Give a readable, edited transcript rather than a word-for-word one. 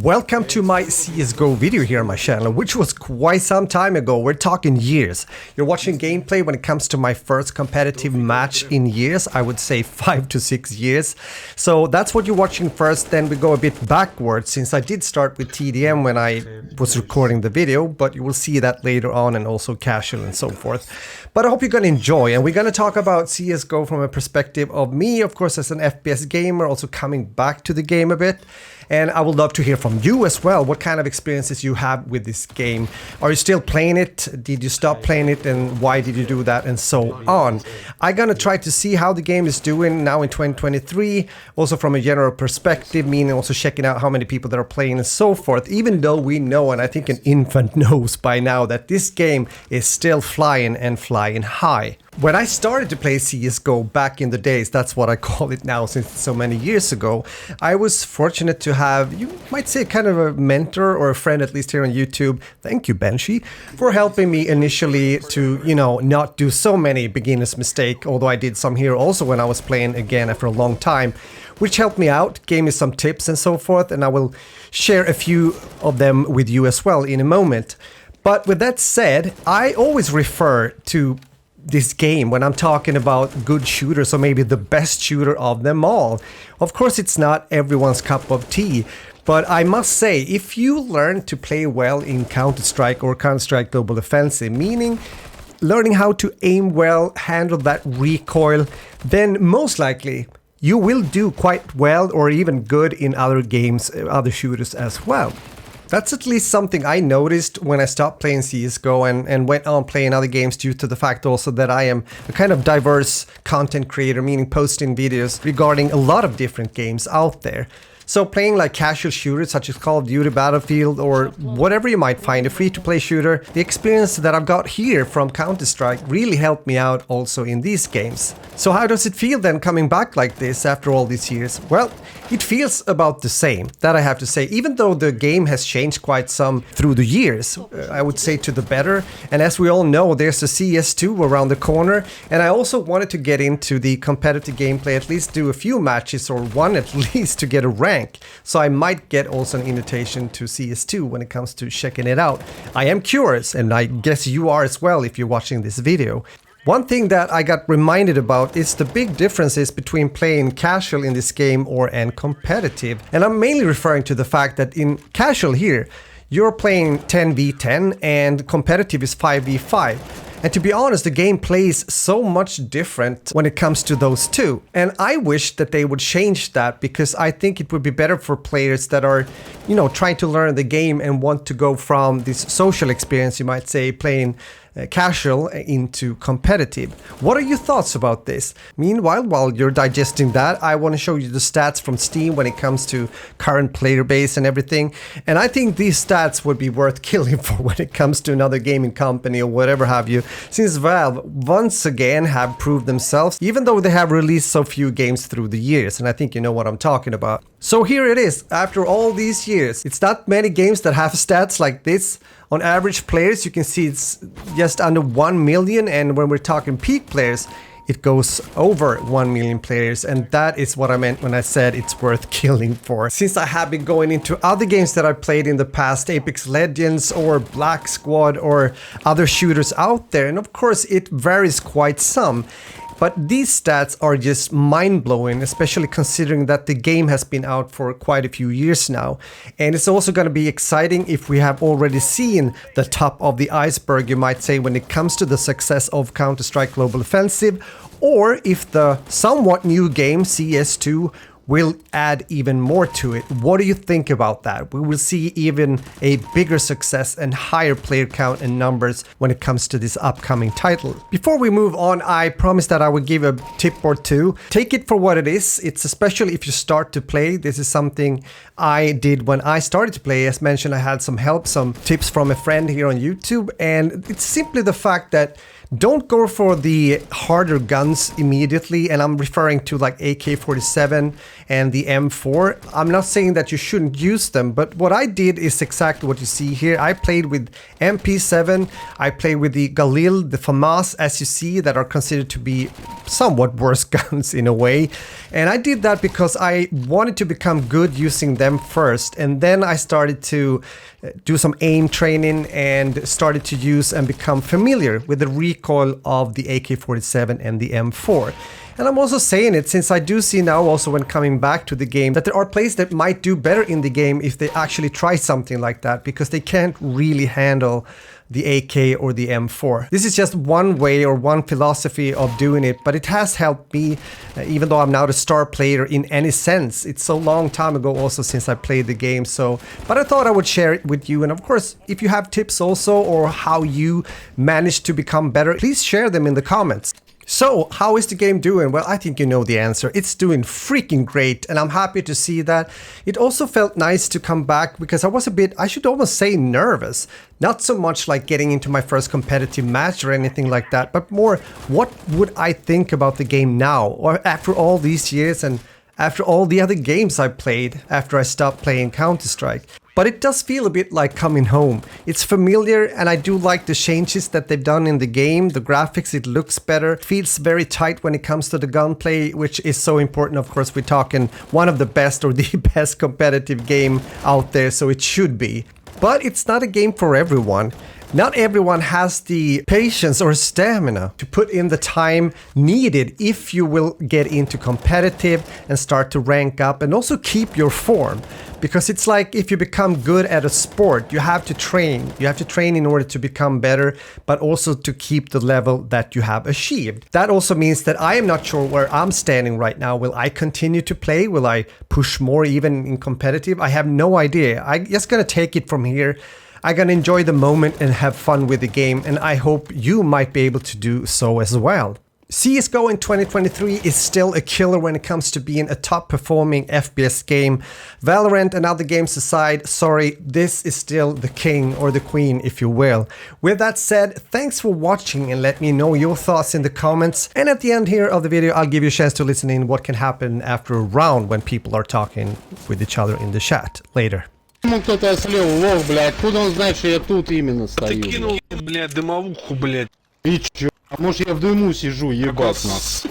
Welcome to my CSGO video here on my channel, which was quite some time ago. We're talking years. You're watching gameplay when it comes to my first competitive match in years. I would say 5 to 6 years. So that's what you're watching first. Then we go a bit backwards, since I did start with TDM when I was recording the video, but you will see that later on, and also casual and so forth. But I hope you're going to enjoy, and we're going to talk about CSGO from a perspective of me, of course, as an FPS gamer, also coming back to the game a bit. And I would love to hear from you as well, what kind of experiences you have with this game. Are you still playing it? Did you stop playing it, and why did you do that, and so on. I'm gonna try to see how the game is doing now in 2023, also from a general perspective, meaning also checking out how many people that are playing and so forth, even though we know, and I think an infant knows by now, that this game is still flying and flying high. When I started to play CSGO back in the days, that's what I call it now since so many years ago, I was fortunate to have, you might say, kind of a mentor or a friend, at least here on YouTube. Thank you, Benji, for helping me initially to, not do so many beginner's mistakes, although I did some here also when I was playing again after a long time, which helped me out, gave me some tips and so forth, and I will share a few of them with you as well in a moment. But with that said, I always refer to this game when I'm talking about good shooters, or maybe the best shooter of them all. Of course, it's not everyone's cup of tea, but I must say, if you learn to play well in Counter-Strike or Counter-Strike Global Offensive, meaning learning how to aim well, handle that recoil, then most likely you will do quite well or even good in other games, other shooters as well. That's at least something I noticed when I stopped playing CSGO and went on playing other games, due to the fact also that I am a kind of diverse content creator, meaning posting videos regarding a lot of different games out there. So playing like casual shooters such as Call of Duty, Battlefield, or whatever you might find, a free-to-play shooter, the experience that I've got here from Counter-Strike really helped me out also in these games. So how does it feel then coming back like this after all these years? Well, it feels about the same, that I have to say, even though the game has changed quite some through the years, I would say to the better. And as we all know, there's a CS2 around the corner, and I also wanted to get into the competitive gameplay, at least do a few matches, or one at least, to get a rank. So I might get also an invitation to CS2 when it comes to checking it out. I am curious, and I guess you are as well if you're watching this video. One thing that I got reminded about is the big differences between playing casual in this game and competitive. And I'm mainly referring to the fact that in casual here, you're playing 10v10 and competitive is 5v5. And to be honest, the game plays so much different when it comes to those two. And I wish that they would change that, because I think it would be better for players that are, trying to learn the game and want to go from this social experience, you might say, playing casual into competitive. What are your thoughts about this? Meanwhile, while you're digesting that, I want to show you the stats from Steam when it comes to current player base and everything. And I think these stats would be worth killing for when it comes to another gaming company or whatever have you, since Valve once again have proved themselves, even though they have released so few games through the years. And I think you know what I'm talking about. So here it is, after all these years. It's not many games that have stats like this. On average players, you can see it's just under 1 million, and when we're talking peak players, it goes over 1 million players, and that is what I meant when I said it's worth killing for. Since I have been going into other games that I played in the past, Apex Legends or Black Squad or other shooters out there, and of course it varies quite some. But these stats are just mind-blowing, especially considering that the game has been out for quite a few years now. And it's also going to be exciting if we have already seen the top of the iceberg, you might say, when it comes to the success of Counter-Strike Global Offensive, or if the somewhat new game CS2 will add even more to it. What do you think about that? We will see even a bigger success and higher player count and numbers when it comes to this upcoming title. Before we move on, I promised that I would give a tip or two. Take it for what it is. It's especially if you start to play. This is something I did when I started to play. As mentioned, I had some help, some tips from a friend here on YouTube, and it's simply the fact that don't go for the harder guns immediately, and I'm referring to like AK-47 and the M4. I'm not saying that you shouldn't use them, but what I did is exactly what you see here. I played with MP7, I played with the Galil, the FAMAS, as you see, that are considered to be somewhat worse guns in a way. And I did that because I wanted to become good using them first, and then I started to do some aim training and started to use and become familiar with the recoil of the AK-47 and the M4. And I'm also saying it since I do see now also when coming back to the game that there are players that might do better in the game if they actually try something like that, because they can't really handle the AK or the M4. This is just one way or one philosophy of doing it, but it has helped me, even though I'm not a star player in any sense. It's so long time ago also since I played the game, so but I thought I would share it with you. And of course, if you have tips also or how you managed to become better, please share them in the comments. So, how is the game doing? Well, I think you know the answer. It's doing freaking great, and I'm happy to see that. It also felt nice to come back because I was a bit, I should almost say, nervous. Not so much like getting into my first competitive match or anything like that, but more, what would I think about the game now, or after all these years and after all the other games I played after I stopped playing Counter-Strike. But it does feel a bit like coming home. It's familiar, and I do like the changes that they've done in the game. The graphics, it looks better. Feels very tight when it comes to the gunplay, which is so important. Of course, we're talking one of the best or the best competitive game out there, so it should be. But it's not a game for everyone. Not everyone has the patience or stamina to put in the time needed if you will get into competitive and start to rank up and also keep your form. Because it's like if you become good at a sport, you have to train. You have to train in order to become better, but also to keep the level that you have achieved. That also means that I am not sure where I'm standing right now. Will I continue to play? Will I push more even in competitive? I have no idea. I'm just gonna take it from here. I'm gonna enjoy the moment and have fun with the game, and I hope you might be able to do so as well. CSGO in 2023 is still a killer when it comes to being a top performing FPS game. Valorant and other games aside, sorry, this is still the king or the queen, if you will. With that said, thanks for watching and let me know your thoughts in the comments. And at the end here of the video, I'll give you a chance to listen in what can happen after a round when people are talking with each other in the chat later. Кто-то слева, лох, блядь, откуда он знает, что я тут именно стою? Ты кинул, блядь, дымовуху, блядь. И чё? А может я в дыму сижу, ебать нас.